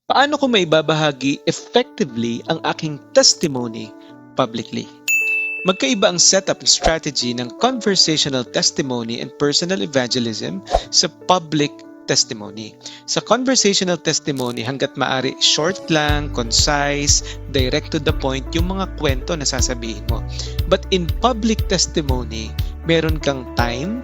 Paano ko maibabahagi effectively ang aking testimony publicly? Magkaiba ang setup and strategy ng conversational testimony and personal evangelism sa public testimony. Sa conversational testimony, hanggat maaari, short lang, concise, direct to the point yung mga kwento na sasabihin mo. But in public testimony, meron kang time,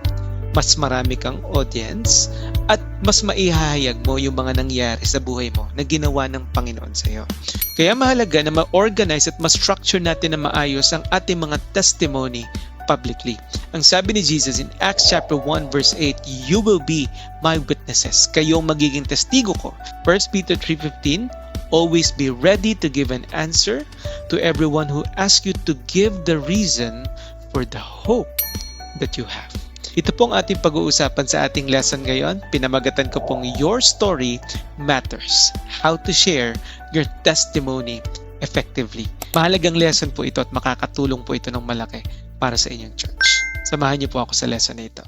mas marami kang audience, at mas maihahayag mo yung mga nangyari sa buhay mo na ginawa ng Panginoon sa iyo. Kaya mahalaga na ma-organize at ma-structure natin na maayos ang ating mga testimony publicly. Ang sabi ni Jesus in Acts chapter 1 verse 8, "You will be my witnesses." Kayong magiging testigo ko. 1 Peter 3:15, "Always be ready to give an answer to everyone who asks you to give the reason for the hope that you have." Ito pong ating pag-uusapan sa ating lesson ngayon. Pinamagatan ko pong Your Story Matters. How to share your testimony effectively. Mahalagang lesson po ito at makakatulong po ito ng malaki para sa inyong church. Samahan niyo po ako sa lesson na ito.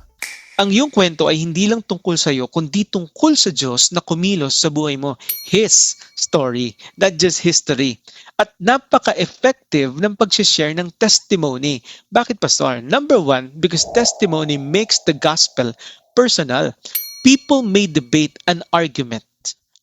Ang iyong kwento ay hindi lang tungkol sa iyo, kundi tungkol sa Diyos na kumilos sa buhay mo. His story, not just history. At napaka-effective ng pag-share ng testimony. Bakit, Pastor? Number one, because testimony makes the gospel personal. People may debate an argument,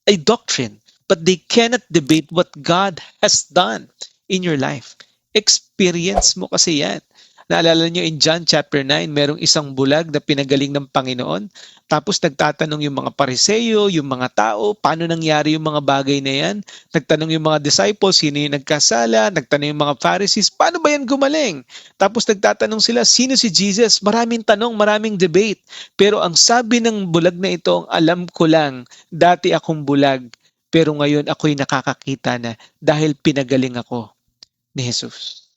a doctrine, but they cannot debate what God has done in your life. Experience mo kasi yan. Naalala nyo in John chapter 9, merong isang bulag na pinagaling ng Panginoon. Tapos nagtatanong yung mga pariseyo, yung mga tao, paano nangyari yung mga bagay na yan. Nagtanong yung mga disciples, sino yung nagkasala. Nagtanong yung mga Pharisees, paano ba yan gumaling? Tapos nagtatanong sila, sino si Jesus? Maraming tanong, maraming debate. Pero ang sabi ng bulag na ito, alam ko lang, dati akong bulag, pero ngayon ako'y nakakakita na dahil pinagaling ako ni Jesus.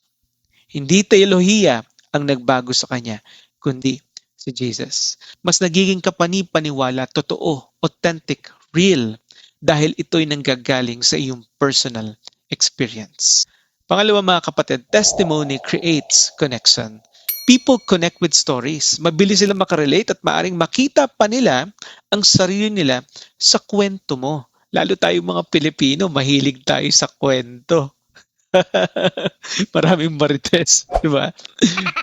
Hindi teolohiya ang nagbago sa kanya, kundi si Jesus. Mas nagiging kapani-paniwala, totoo, authentic, real, dahil ito'y nanggagaling sa iyong personal experience. Pangalawa mga kapatid, testimony creates connection. People connect with stories. Mabilis sila makarelate at maaring makita pa nila ang sarili nila sa kwento mo. Lalo tayo mga Pilipino, mahilig tayo sa kwento. Maraming marites, di ba?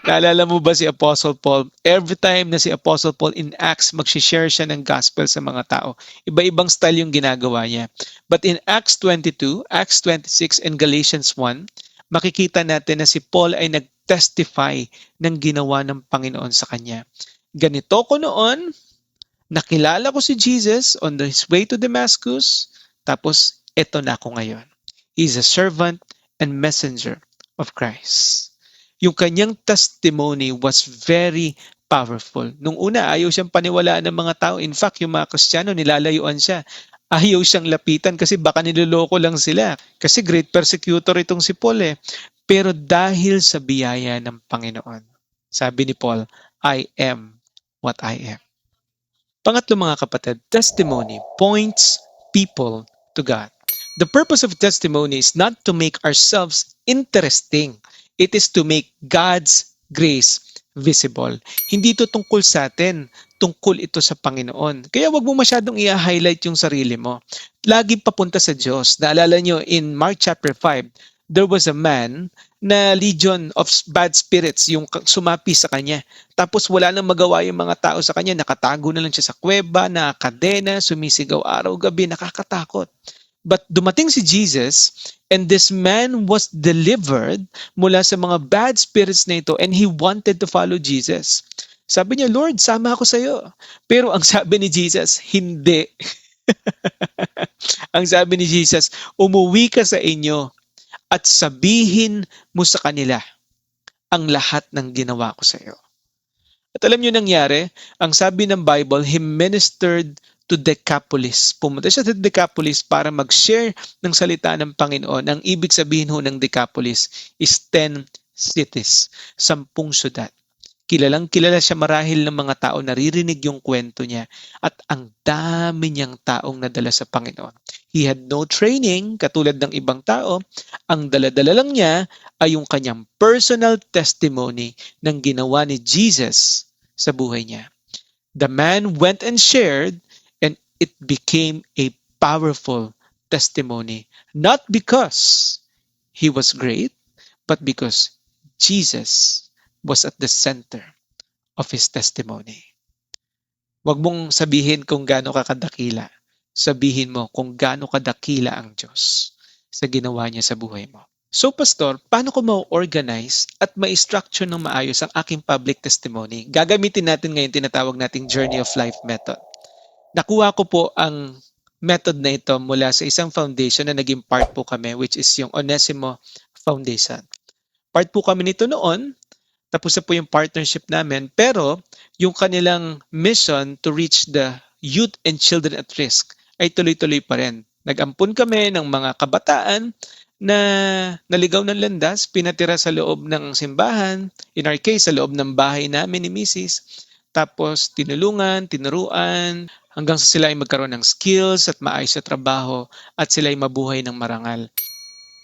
Naalala mo ba si Apostle Paul? Every time na si Apostle Paul in Acts, mag-share siya ng gospel sa mga tao. Iba-ibang style yung ginagawa niya. But in Acts 22, Acts 26, and Galatians 1, makikita natin na si Paul ay nag-testify ng ginawa ng Panginoon sa kanya. Ganito ko noon, nakilala ko si Jesus on his way to Damascus, tapos eto na ako ngayon. He's a servant and messenger of Christ. Yung kanyang testimony was very powerful. Nung una, ayaw siyang paniwalaan ng mga tao. In fact, yung mga Kristiyano, nilalayuan siya. Ayaw siyang lapitan kasi baka niloloko lang sila. Kasi great persecutor itong si Paul eh. Pero dahil sa biyaya ng Panginoon, sabi ni Paul, I am what I am. Pangatlo mga kapatid, testimony points people to God. The purpose of testimony is not to make ourselves interesting. It is to make God's grace visible. Hindi ito tungkol sa atin, tungkol ito sa Panginoon. Kaya wag mo masyadong i-highlight yung sarili mo. Lagi papunta sa Diyos. Naalala nyo in Mark chapter 5, there was a man na legion of bad spirits yung sumapi sa kanya. Tapos wala nang magawa yung mga tao sa kanya. Nakatago na lang siya sa kuweba, nakakadena, sumisigaw araw-gabi, nakakatakot. But dumating si Jesus and this man was delivered mula sa mga bad spirits na ito and he wanted to follow Jesus. Sabi niya, Lord, sama ako sa iyo. Pero ang sabi ni Jesus, hindi. Ang sabi ni Jesus, umuwi ka sa inyo at sabihin mo sa kanila ang lahat ng ginawa ko sa iyo. At alam niyo nangyari, ang sabi ng Bible, he ministered to Decapolis. Pumunta siya sa Decapolis para mag-share ng salita ng Panginoon. Ang ibig sabihin ho ng Decapolis is 10 cities, 10 syudad. Kilalang kilala siya marahil ng mga tao, naririnig yung kwento niya at ang dami niyang taong nadala sa Panginoon. He had no training katulad ng ibang tao. Ang dala-dala lang niya ay yung kanyang personal testimony ng ginawa ni Jesus sa buhay niya. The man went and shared and it became a powerful testimony. Not because he was great, but because Jesus was at the center of his testimony. Huwag mong sabihin kung gaano ka kadakila. Sabihin mo kung gaano kadakila ang Diyos sa ginawa niya sa buhay mo. So, Pastor, paano ko ma-organize at ma-structure ng maayos ang aking public testimony? Gagamitin natin ngayon tinatawag nating Journey of Life method. Nakuha ko po ang method na ito mula sa isang foundation na naging part po kami, which is yung Onesimo Foundation. Part po kami nito noon, tapos na po yung partnership namin, pero yung kanilang mission to reach the youth and children at risk ay tuloy-tuloy pa rin. Nag-ampun kami ng mga kabataan na naligaw ng landas, pinatira sa loob ng simbahan, in our case, sa loob ng bahay namin ni Mrs. Tapos tinulungan, tinuruan, hanggang sa sila ay magkaroon ng skills at maayos sa trabaho at sila ay mabuhay ng marangal.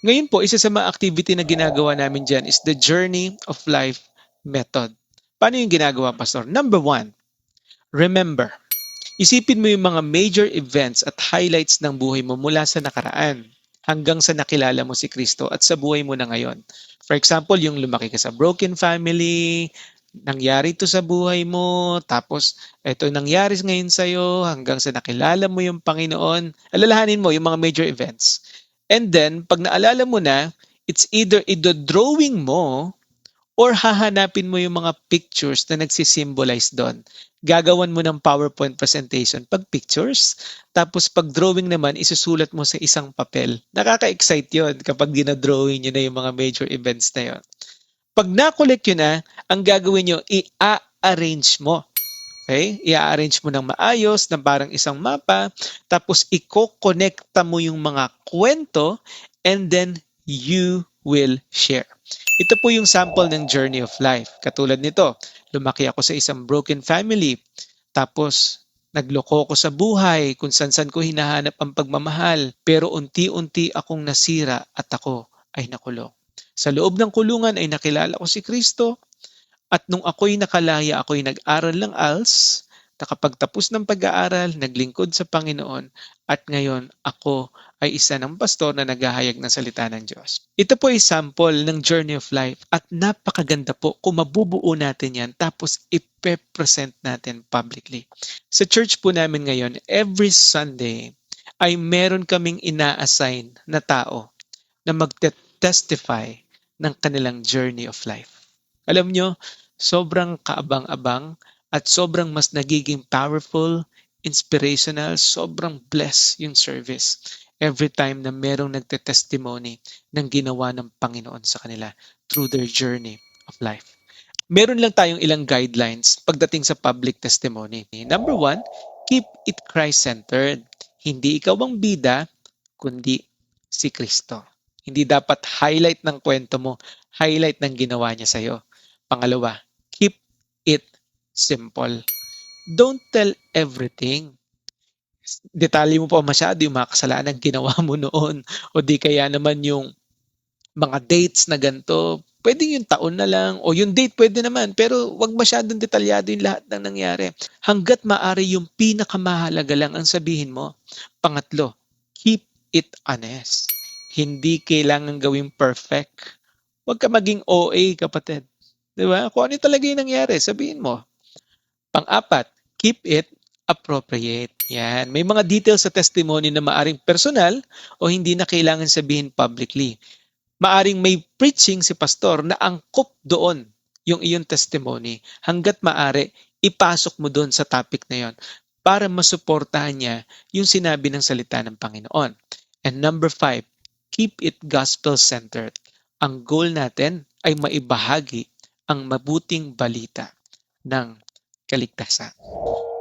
Ngayon po, isa sa mga activity na ginagawa namin dyan is the Journey of Life method. Paano yung ginagawa, Pastor? Number 1, remember. Isipin mo yung mga major events at highlights ng buhay mo mula sa nakaraan hanggang sa nakilala mo si Kristo at sa buhay mo na ngayon. For example, yung lumaki ka sa broken family, nangyari to sa buhay mo, tapos ito nangyari ngayon sa'yo hanggang sa nakilala mo yung Panginoon. Alalahanin mo yung mga major events. And then, pag naalala mo na, it's either i-drawing mo or hahanapin mo yung mga pictures na nagsisimbolize doon. Gagawan mo ng PowerPoint presentation pag pictures, tapos pag drawing naman, isusulat mo sa isang papel. Nakaka-excite yun kapag dinadrawing nyo na yung mga major events na yun. Pag na-collect yun na, ang gagawin nyo, i-arrange mo. Okay? I-arrange mo ng maayos, na parang isang mapa, tapos i-connecta mo yung mga kwento, and then you will share. Ito po yung sample ng Journey of Life. Katulad nito, lumaki ako sa isang broken family. Tapos, nagloko ko sa buhay kung saan ko hinahanap ang pagmamahal. Pero unti-unti akong nasira at ako ay nakulong. Sa loob ng kulungan ay nakilala ko si Kristo. At nung ako'y nakalaya, ako'y nag-aral ng ALS. Nakapagtapos ng pag-aaral, naglingkod sa Panginoon. At ngayon, ako ay isa ng pastor na naghahayag ng salita ng Diyos. Ito po ay sample ng Journey of Life at napakaganda po kung mabubuo natin yan tapos ipe-present natin publicly. Sa church po namin ngayon, every Sunday ay meron kaming ina-assign na tao na magte-testify ng kanilang journey of life. Alam nyo, sobrang kaabang-abang at sobrang mas nagiging powerful, inspirational, sobrang blessed yung service every time na merong nagte-testimony ng ginawa ng Panginoon sa kanila through their journey of life. Meron lang tayong ilang guidelines pagdating sa public testimony. Number 1, keep it Christ-centered. Hindi ikaw ang bida, kundi si Kristo. Hindi dapat highlight ng kwento mo, highlight ng ginawa niya sa'yo. Pangalawa, keep it simple. Don't tell everything. Detalye mo pa masyado yung mga kasalanan ginawa mo noon o di kaya naman yung mga dates na ganito. Pwede yung taon na lang o yung date pwede naman pero wag masyadong detalyado yung lahat ng nangyari. Hanggat maaari yung pinakamahalaga lang ang sabihin mo. Pangatlo, keep it honest. Hindi kailangan gawing perfect. Huwag ka maging OA, kapatid. Diba? Kung ano talaga yung nangyari, sabihin mo. Pang-apat, keep it appropriate. Yan. May mga details sa testimony na maaring personal o hindi na kailangan sabihin publicly. Maaring may preaching si pastor na angkop doon yung iyong testimony. Hanggat maaari, ipasok mo doon sa topic na yon para masuportahan niya yung sinabi ng salita ng Panginoon. And number 5, keep it gospel-centered. Ang goal natin ay maibahagi ang mabuting balita ng kaligtasan.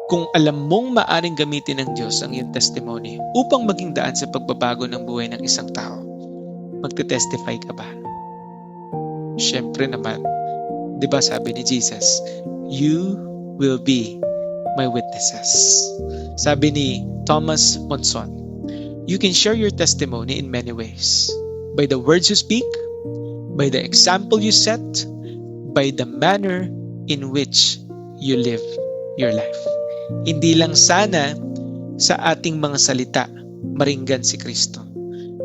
Kung alam mong maaring gamitin ng Diyos ang iyong testimony upang maging daan sa pagbabago ng buhay ng isang tao, magte-testify ka ba? Siyempre naman, di ba sabi ni Jesus, you will be my witnesses. Sabi ni Thomas Monson, you can share your testimony in many ways. By the words you speak, by the example you set, by the manner in which you live your life. Hindi lang sana sa ating mga salita, maringgan si Kristo,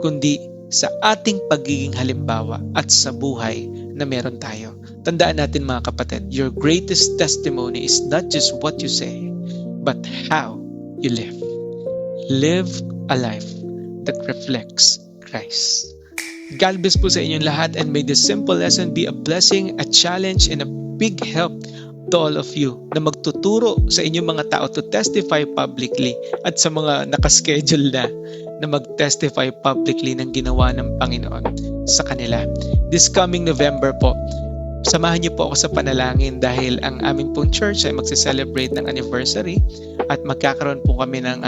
kundi sa ating pagiging halimbawa at sa buhay na meron tayo. Tandaan natin mga kapatid, your greatest testimony is not just what you say, but how you live. Live a life that reflects Christ. God bless po sa inyong lahat, and may this simple lesson be a blessing, a challenge, and a big help to all of you na magtuturo sa inyong mga tao to testify publicly at sa mga nakaschedule na mag-testify publicly ng ginawa ng Panginoon sa kanila. This coming November po, samahan niyo po ako sa panalangin dahil ang aming pong church ay magse-celebrate ng anniversary at magkakaroon po kami ng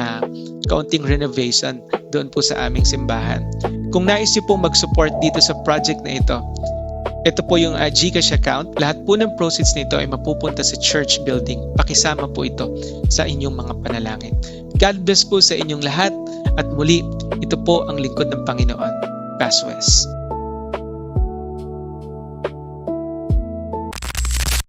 kaunting renovation doon po sa aming simbahan. Kung nais niyo pong mag-support dito sa project na ito po yung GCash account. Lahat po ng proceeds nito ay mapupunta sa church building. Pakisama po ito sa inyong mga panalangin. God bless po sa inyong lahat at muli, ito po ang lingkod ng Panginoon, Paswes.